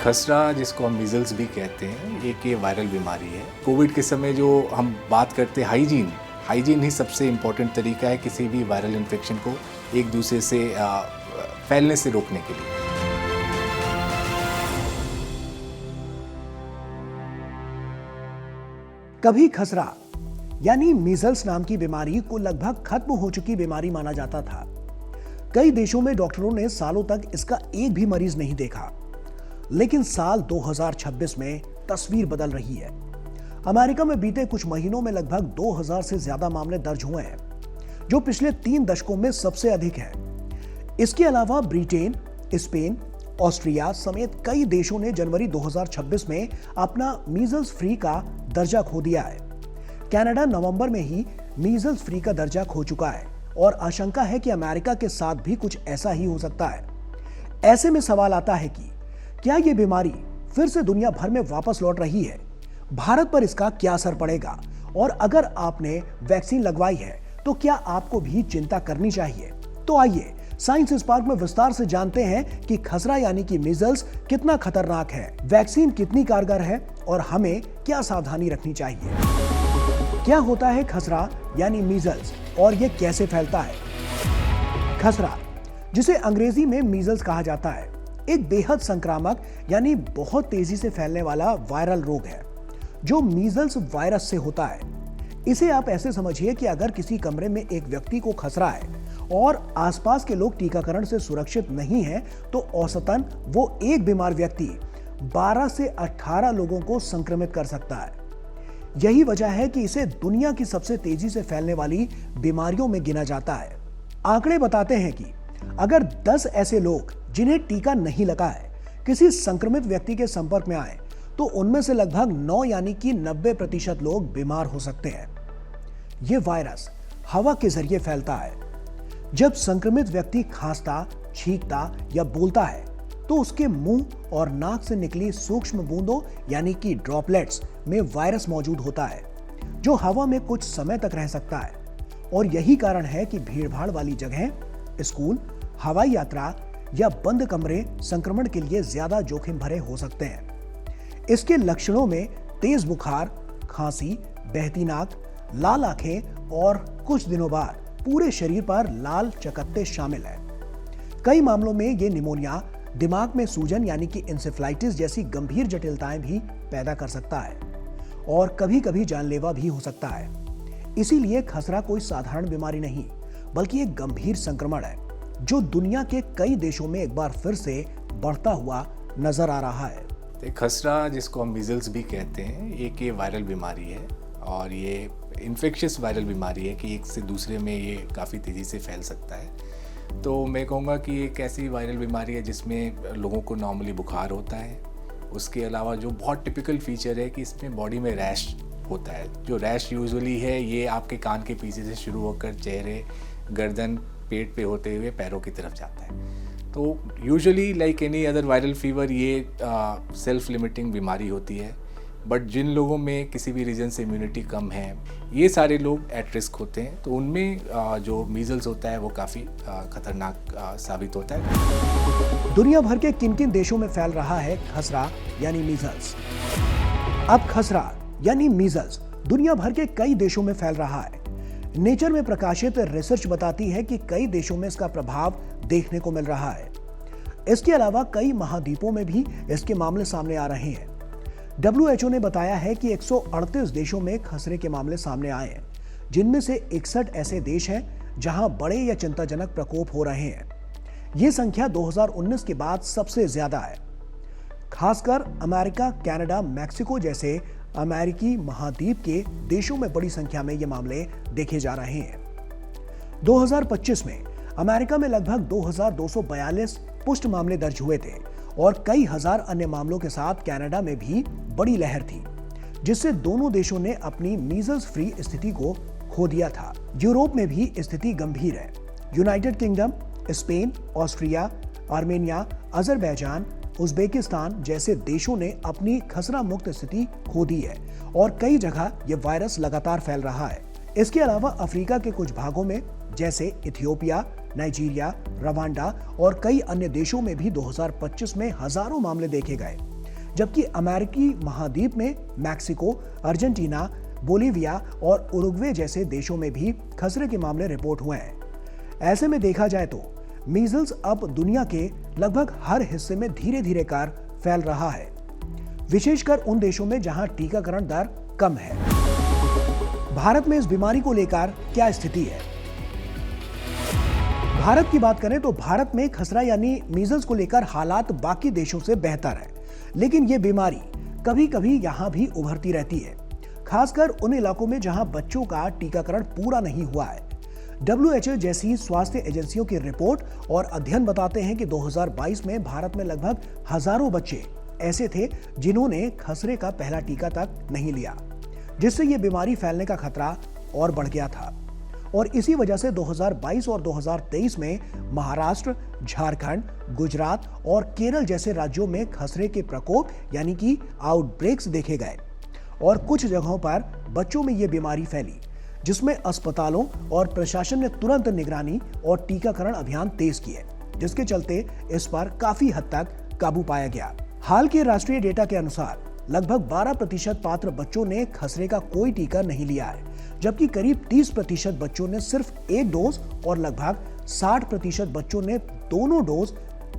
खसरा जिसको हम मीजल्स भी कहते हैं, एक ये वायरल बीमारी है। कोविड के समय जो हम बात करते हैं हाइजीन ही सबसे इम्पोर्टेंट तरीका है किसी भी वायरल इन्फेक्शन को एक दूसरे से फैलने से रोकने के लिए। कभी खसरा यानी मीजल्स नाम की बीमारी को लगभग खत्म हो चुकी बीमारी माना जाता था। कई देशों में डॉक्टरों ने सालों तक इसका एक भी मरीज नहीं देखा, लेकिन साल 2026 में तस्वीर बदल रही है। अमेरिका में बीते कुछ महीनों में लगभग 2000 से ज्यादा मामले दर्ज हुए हैं, जो पिछले 3 दशकों में सबसे अधिक है। इसके अलावा ब्रिटेन, स्पेन, ऑस्ट्रिया समेत कई देशों ने जनवरी 2026 में अपना मीजल्स फ्री का दर्जा खो दिया है। कनाडा नवंबर में ही मीजल्स फ्री का दर्जा खो चुका है और आशंका है कि अमेरिका के साथ भी कुछ ऐसा ही हो सकता है। ऐसे में सवाल आता है कि क्या यह बीमारी फिर से दुनिया भर में वापस लौट रही है? भारत पर इसका क्या असर पड़ेगा? और अगर आपने वैक्सीन लगवाई है तो क्या आपको भी चिंता करनी चाहिए? तो आइए साइंस स्पार्क में विस्तार से जानते हैं कि खसरा यानी कि मीजल्स कितना खतरनाक है, वैक्सीन कितनी कारगर है और हमें क्या सावधानी रखनी चाहिए। क्या होता है खसरा यानी मीजल्स और यह कैसे फैलता है? खसरा, जिसे अंग्रेजी में मीजल्स कहा जाता है, एक बेहद संक्रामक यानी बहुत तेजी से फैलने वाला वायरल रोग है जो मीजल्स वायरस से होता है। इसे आप ऐसे समझिए कि अगर किसी कमरे में एक व्यक्ति को खसरा है और आसपास के लोग टीकाकरण से सुरक्षित नहीं हैं, तो औसतन वो एक बीमार व्यक्ति 12 से 18 लोगों को संक्रमित कर सकता है। यही वजह है कि इसे दुनिया की सबसे तेजी से फैलने वाली बीमारियों में गिना जाता है। आंकड़े बताते हैं कि अगर 10 ऐसे लोग जिन्हें टीका नहीं लगा है किसी संक्रमित व्यक्ति के संपर्क में आए, तो उनमें से लगभग 9 यानी कि 90% लोग बीमार हो सकते हैं। यह वायरस हवा के जरिए फैलता है। जब संक्रमित व्यक्ति खांसता, छींकता या बोलता है तो उसके मुंह और नाक से निकली सूक्ष्म बूंदों यानी कि ड्रॉपलेट्स में वायरस मौजूद होता है, जो हवा में कुछ समय तक रह सकता है। और यही कारण है कि भीड़भाड़ वाली जगह, स्कूल, हवाई यात्रा या बंद कमरे संक्रमण के लिए ज्यादा जोखिम भरे हो सकते हैं। इसके लक्षणों में तेज बुखार, खांसी, बहती नाक, लाल आंखें और कुछ दिनों बाद पूरे शरीर पर लाल चकत्ते शामिल है। कई मामलों में ये निमोनिया, दिमाग में सूजन यानी कि इंसेफ्लाइटिस जैसी गंभीर जटिलताएं भी पैदा कर सकता है और कभी-कभी जानलेवा भी हो सकता है। इसीलिए खसरा कोई साधारण बीमारी नहीं, बल्कि एक गंभीर संक्रमण है जो दुनिया के कई देशों में एक बार फिर से बढ़ता हुआ नजर आ रहा है। खसरा जिसको हम मीजल्स भी कहते हैं, एक ये वायरल बीमारी है और ये इन्फेक्शियस वायरल बीमारी है कि एक से दूसरे में ये काफ़ी तेज़ी से फैल सकता है। तो मैं कहूँगा कि एक ऐसी वायरल बीमारी है जिसमें लोगों को नॉर्मली बुखार होता है। उसके अलावा जो बहुत टिपिकल फीचर है कि इसमें बॉडी में रैश होता है। जो रैश यूजुअली है ये आपके कान के पीछे से शुरू होकर चेहरे, गर्दन, पेट पे होते हुए पैरों की तरफ जाता है। तो usually like any other viral fever ये सेल्फ लिमिटिंग बीमारी होती है, बट जिन लोगों में किसी भी रीजन से इम्यूनिटी कम है, ये सारे लोग एट रिस्क होते हैं। तो उनमें जो मीजल्स होता है वो काफ़ी खतरनाक साबित होता है। दुनिया भर के किन-किन देशों में फैल रहा है खसरा यानी मीजल्स? अब खसरा यानी मीजल्स दुनिया भर के कई देशों में फैल रहा है। नेचर में प्रकाशित रिसर्च बताती है कि कई देशों में इसका प्रभाव देखने को मिल रहा है। इसके अलावा कई महाद्वीपों में भी इसके मामले सामने आ रहे हैं। WHO ने बताया है कि 138 देशों में खसरे के मामले सामने आए हैं, जिनमें से 61 ऐसे देश हैं जहां बड़े या चिंताजनक प्रकोप हो रहे हैं। यह संख्या 2019 के बाद सबसे ज्यादा है। खासकर अमेरिका, कनाडा, मैक्सिको जैसे अमेरिकी महाद्वीप के देशों में बड़ी संख्या में ये मामले देखे जा रहे हैं। 2025 में अमेरिका में लगभग 2242 पुष्ट मामले दर्ज हुए थे और कई हजार अन्य मामलों के साथ कनाडा में भी बड़ी लहर थी, जिससे दोनों देशों ने अपनी मीजल्स फ्री स्थिति को खो दिया था। यूरोप में भी स्थिति गंभीर है। United kingdom, Spain, Austria, Armenia, Azerbaijan, Uzbekistan जैसे देशों ने अपनी खसरा मुक्त स्थिति खो दी है और कई जगह यह वायरस लगातार फैल रहा है। इसके अलावा अफ्रीका के कुछ भागों में जैसे इथियोपिया, नाइजीरिया, रवांडा और कई अन्य देशों में भी 2025 में हजारों मामले देखे गए। जबकि अमेरिकी महाद्वीप में मैक्सिको, अर्जेंटीना, बोलीविया और उरुग्वे जैसे देशों में भी खसरे के मामले रिपोर्ट हुए हैं। ऐसे में देखा जाए तो मीजल्स अब दुनिया के लगभग हर हिस्से में धीरे धीरे कर फैल रहा है, विशेषकर उन देशों में जहां टीकाकरण दर कम है। भारत में इस बीमारी को लेकर क्या स्थिति है? भारत की बात करें तो भारत में खसरा यानी मीजल्स को लेकर हालात बाकी देशों से बेहतर है, लेकिन यह बीमारी कभी कभी यहां भी उभरती रहती है, खासकर उन इलाकों में जहां बच्चों का टीकाकरण पूरा नहीं हुआ है। WHO जैसी स्वास्थ्य एजेंसियों की रिपोर्ट और अध्ययन बताते हैं कि 2022 में भारत में लगभग हजारों बच्चे ऐसे थे जिन्होंने खसरे का पहला टीका तक नहीं लिया, जिससे यह बीमारी फैलने का खतरा और बढ़ गया था। और इसी वजह से 2022 और 2023 में महाराष्ट्र, झारखंड, गुजरात और केरल जैसे राज्यों में खसरे के प्रकोप यानी कि आउटब्रेक्स देखे गए और कुछ जगहों पर बच्चों में यह बीमारी फैली, जिसमें अस्पतालों और प्रशासन ने तुरंत निगरानी और टीकाकरण अभियान तेज किए, जिसके चलते इस पर काफी हद तक काबू पाया गया। हाल के राष्ट्रीय डेटा के अनुसार लगभग 12% पात्र बच्चों ने खसरे का कोई टीका नहीं लिया है, जबकि करीब 30% बच्चों ने सिर्फ एक डोज और लगभग 60% बच्चों ने दोनों डोज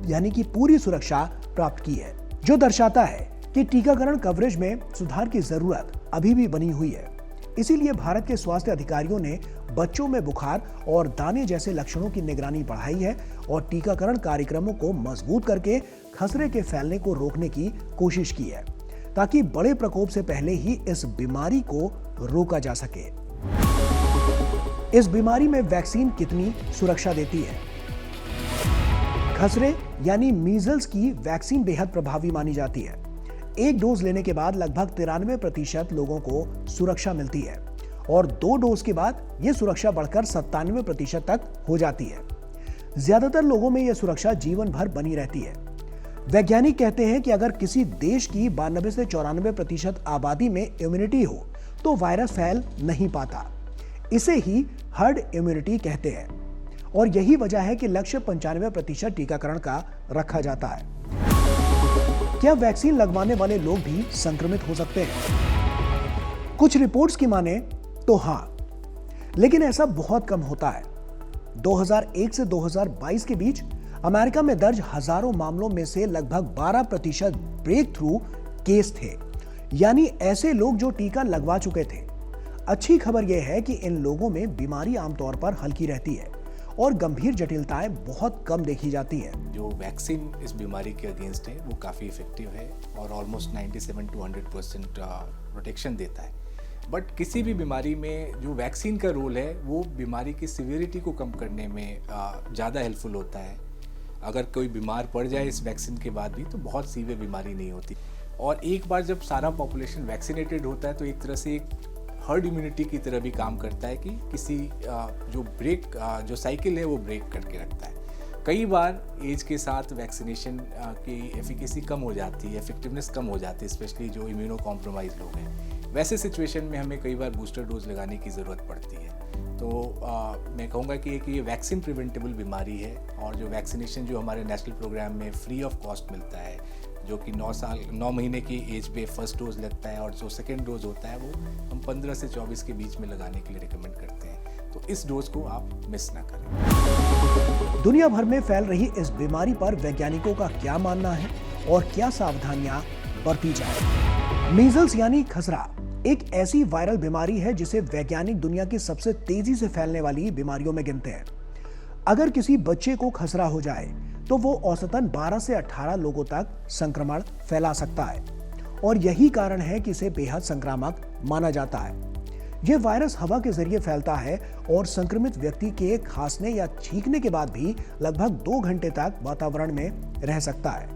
यानी कि पूरी सुरक्षा प्राप्त की है, जो दर्शाता है कि टीकाकरण कवरेज में सुधार की जरूरत अभी भी बनी हुई है। इसीलिए भारत के स्वास्थ्य अधिकारियों ने बच्चों में बुखार और दाने जैसे लक्षणों की निगरानी बढ़ाई है और टीकाकरण कार्यक्रमों को मजबूत करके खसरे के फैलने को रोकने की कोशिश की है, ताकि बड़े प्रकोप से पहले ही इस बीमारी को रोका जा सके। इस बीमारी में वैक्सीन कितनी सुरक्षा देती है? खसरे यानी मीजल्स की वैक्सीन बेहद प्रभावी मानी जाती है। एक डोज लेने के बाद लगभग 93% लोगों को सुरक्षा मिलती है और 2 डोज के बाद यह सुरक्षा बढ़कर 97% तक हो जाती है। ज्यादातर लोगों में यह सुरक्षा जीवन भर बनी रहती है। वैज्ञानिक कहते हैं कि अगर किसी देश की 92 से 94% आबादी में इम्यूनिटी हो तो वायरस फैल नहीं पाता। इसे ही हर्ड इम्यूनिटी कहते हैं और यही वजह है कि लक्ष्य 95% टीकाकरण का रखा जाता है। क्या वैक्सीन लगवाने वाले लोग भी संक्रमित हो सकते हैं? कुछ रिपोर्ट्स की माने तो हां, लेकिन ऐसा बहुत कम होता है। 2001 से 2022 के बीच अमेरिका में दर्ज हजारों मामलों में से लगभग 12% ब्रेक थ्रू केस थे, यानी ऐसे लोग जो टीका लगवा चुके थे। अच्छी खबर यह है कि इन लोगों में बीमारी आमतौर पर हल्की रहती है और गंभीर जटिलताएं बहुत कम देखी जाती हैं। जो वैक्सीन इस बीमारी के अगेंस्ट है वो काफ़ी इफेक्टिव है और ऑलमोस्ट 97 to 100% प्रोटेक्शन देता है। बट किसी भी बीमारी में जो वैक्सीन का रोल है वो बीमारी की सिवियरिटी को कम करने में ज़्यादा हेल्पफुल होता है। अगर कोई बीमार पड़ जाए इस वैक्सीन के बाद भी तो बहुत सीवियर बीमारी नहीं होती। और एक बार जब सारा पॉपुलेशन वैक्सीनेटेड होता है तो एक तरह से एक हर्ड इम्यूनिटी की तरह भी काम करता है कि किसी जो साइकिल है वो ब्रेक करके रखता है। कई बार एज के साथ वैक्सीनेशन की एफिकेसी कम हो जाती है, इफेक्टिवनेस कम हो जाती है, स्पेशली जो इम्यूनो कॉम्प्रोमाइज लोग हैं। वैसे सिचुएशन में हमें कई बार बूस्टर डोज लगाने की ज़रूरत पड़ती है। तो मैं कहूँगा कि ये वैक्सीन प्रिवेंटेबल बीमारी है और जो वैक्सीनेशन जो हमारे नेशनल प्रोग्राम में फ्री ऑफ कॉस्ट मिलता है, जो कि 9 महीने की एज पे फर्स्ट डोज लगता है और जो सेकेंड डोज होता है वो हम 15 से 24 के बीच में लगाने के लिए रिकमेंड करते हैं। तो इस डोज को आप मिस ना करें। दुनिया भर में फैल रही इस बीमारी पर वैज्ञानिकों का क्या मानना है और क्या सावधानियां बरती जाए? मीजल्स यानी खसरा एक ऐसी वायरल बीमारी है जिसे वैज्ञानिक दुनिया की सबसे तेजी से फैलने वाली बीमारियों में गिनते हैं। अगर किसी बच्चे को खसरा हो जाए तो वो औसतन 12 से 18 लोगों तक संक्रमण फैला सकता है और यही कारण है कि इसे बेहद संक्रामक माना जाता है। यह वायरस हवा के जरिए फैलता है और संक्रमित व्यक्ति के खांसने या छींकने के बाद भी लगभग 2 घंटे तक वातावरण में रह सकता है।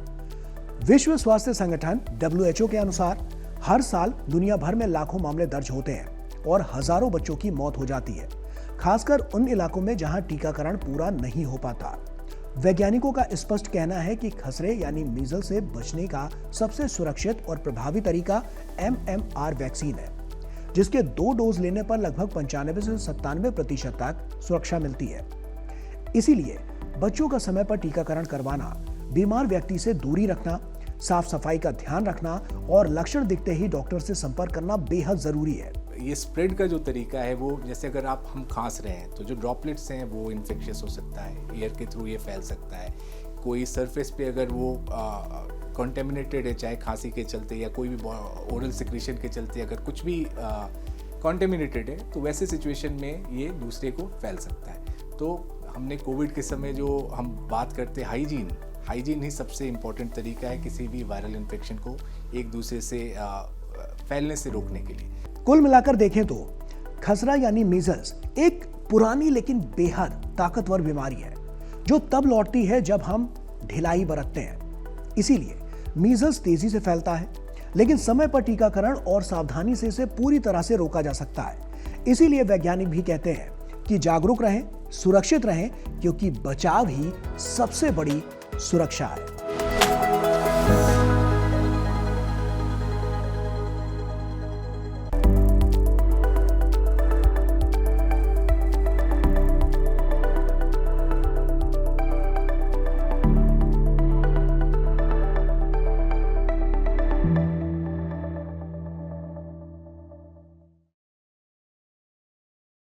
विश्व स्वास्थ्य संगठन WHO के अनुसार हर साल दुनिया भर में लाखों मामले दर्ज होते हैं और हजारों बच्चों की मौत हो जाती है, खासकर उन इलाकों में जहां टीकाकरण पूरा नहीं हो पाता। वैज्ञानिकों का स्पष्ट कहना है कि खसरे यानी मीजल से बचने का सबसे सुरक्षित और प्रभावी तरीका MMR वैक्सीन है, जिसके 2 डोज लेने पर लगभग 95 से 97% तक सुरक्षा मिलती है। इसीलिए बच्चों का समय पर टीकाकरण करवाना, बीमार व्यक्ति से दूरी रखना, साफ सफाई का ध्यान रखना और लक्षण दिखते ही डॉक्टर से संपर्क करना बेहद जरूरी है। ये स्प्रेड का जो तरीका है वो जैसे अगर हम खांस रहे हैं तो जो ड्रॉपलेट्स हैं वो इन्फेक्शियस हो सकता है, एयर के थ्रू ये फैल सकता है। कोई सरफेस पे अगर वो कॉन्टेमिनेटेड है, चाहे खांसी के चलते या कोई भी ओरल सिक्रीशन के चलते अगर कुछ भी कॉन्टेमिनेटेड है तो वैसे सिचुएशन में ये दूसरे को फैल सकता है। तो हमने कोविड के समय जो हम बात करते हैं हाइजीन ही सबसे इम्पोर्टेंट तरीका है किसी भी वायरल इन्फेक्शन को एक दूसरे से फैलने से रोकने के लिए। कुल मिलाकर देखें तो खसरा यानी मीजल्स एक पुरानी लेकिन बेहद ताकतवर बीमारी है जो तब लौटती है जब हम ढिलाई बरतते हैं। इसीलिए मीजल्स तेजी से फैलता है, लेकिन समय पर टीकाकरण और सावधानी से इसे पूरी तरह से रोका जा सकता है। इसीलिए वैज्ञानिक भी कहते हैं कि जागरूक रहें, सुरक्षित रहें, क्योंकि बचाव ही सबसे बड़ी सुरक्षा है।